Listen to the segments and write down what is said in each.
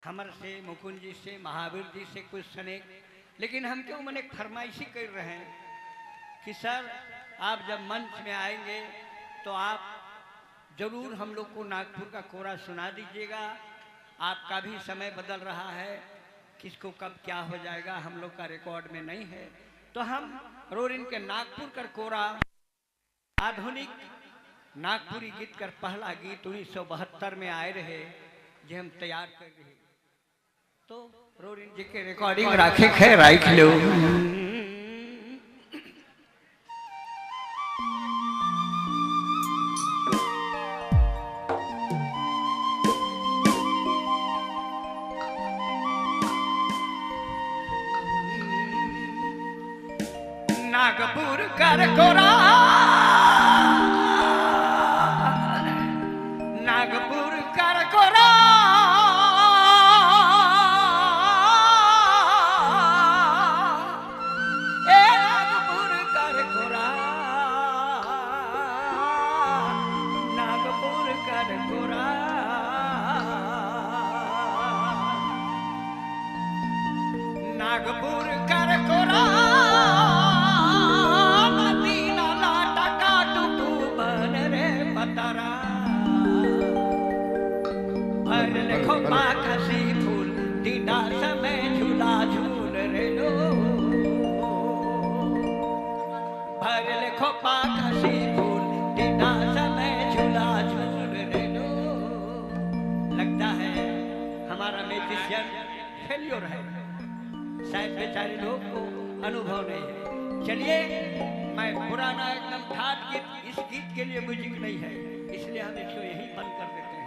हमर से, मुकुंद जी से, महावीर जी से कुछ सने, लेकिन हम क्यों मैंने फरमाइशी कर रहे हैं कि सर आप जब मंच में आएंगे तो आप जरूर हम लोग को नागपुर का कोरा सुना दीजिएगा। आपका भी समय बदल रहा है, किसको कब क्या हो जाएगा हम लोग का रिकॉर्ड में नहीं है, तो हम रोरिन के नागपुर का कोरा आधुनिक नागपुरी गीत कर पहला गीत 1972 में आए रहे जो हम तैयार कर रहे, तो रोरिन जी के रिकॉर्डिंग राखे खे राख लो। नागपुर कर कोरा, नागपुर कर कोरा, ए नागपुर कर कोरा, नागपुर कर कोरा, नागपुर कर कोरा, खसी फूल दीदा समय झूला झूल रे लो, भर लेखो खसी फूल दीदा समय झूला झूल रे लो। लगता है हमारा म्यूजिशियन फेल्योर है, शायद बेचारे लोग को अनुभव नहीं है। चलिए मैं पुराना एकदम ठाट गीत, इस गीत के लिए म्यूजिक नहीं है, इसलिए हम इसको यही बंद कर देते हैं।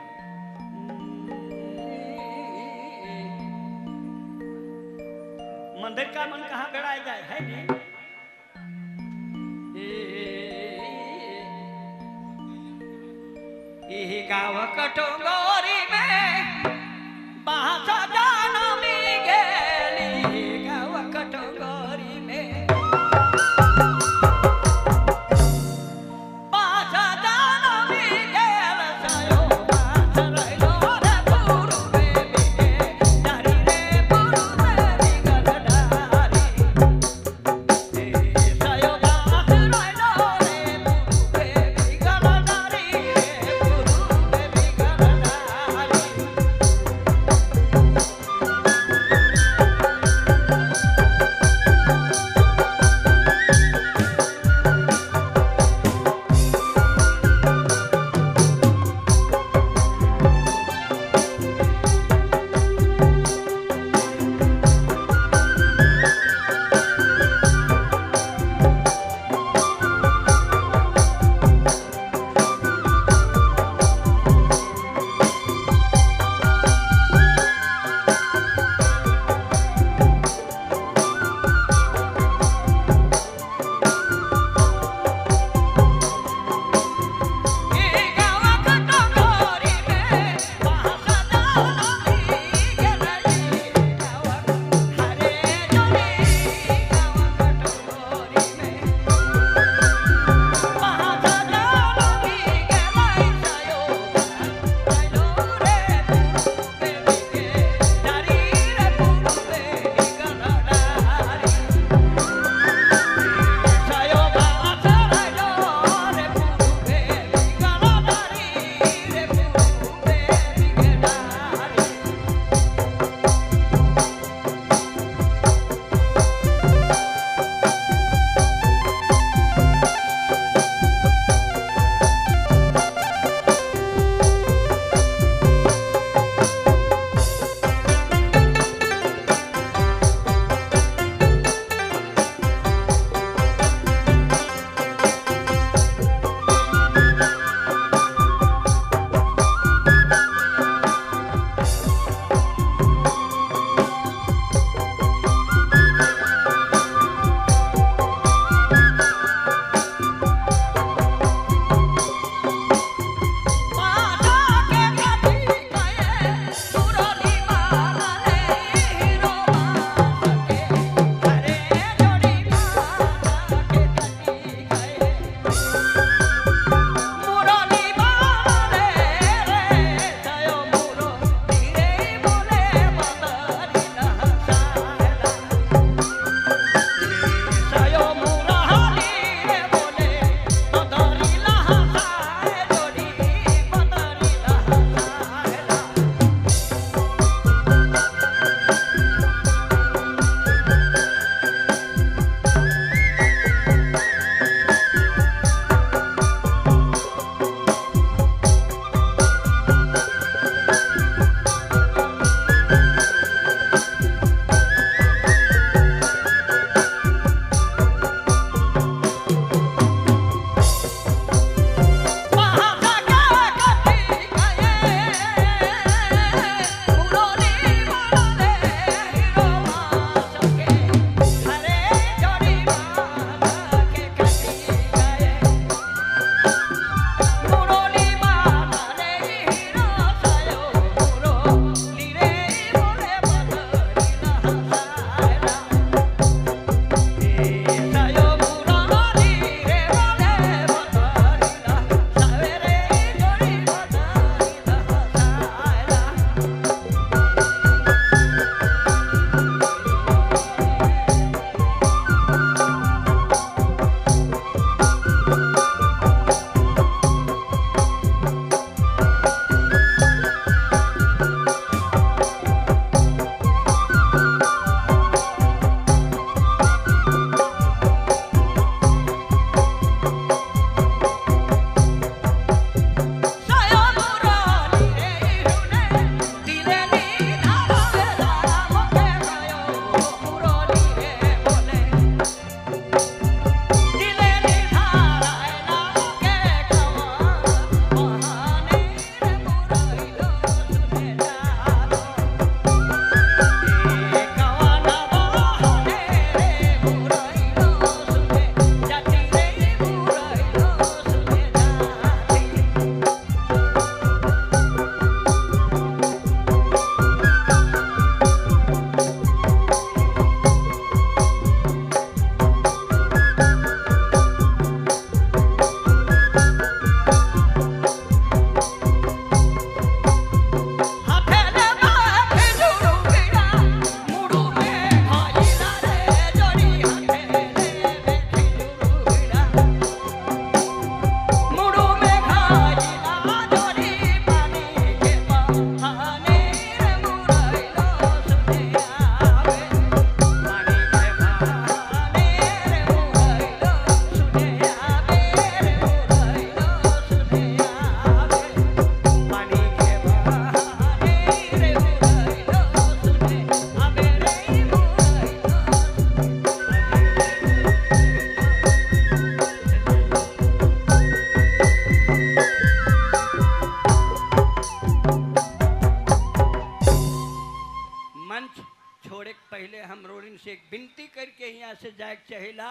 मंदिर का मन कहाँ बेड़ाया जाए है नहीं। गाँव कटोगोरी में बासा जाना मिल गेली, गाँव कटोगोरी में बासा जाना मिल गेल, सायो बास रहिलो रे पुरु में बिगे डारी रे पुरु में बिगल डारी, सायो बास रहिलो रे पुरु में बिगल डारी रे पुरु में बिगल डारी। मंच छोड़े के पहले हम रोडिन से एक विनती करके यहाँ से जाए के चाहेला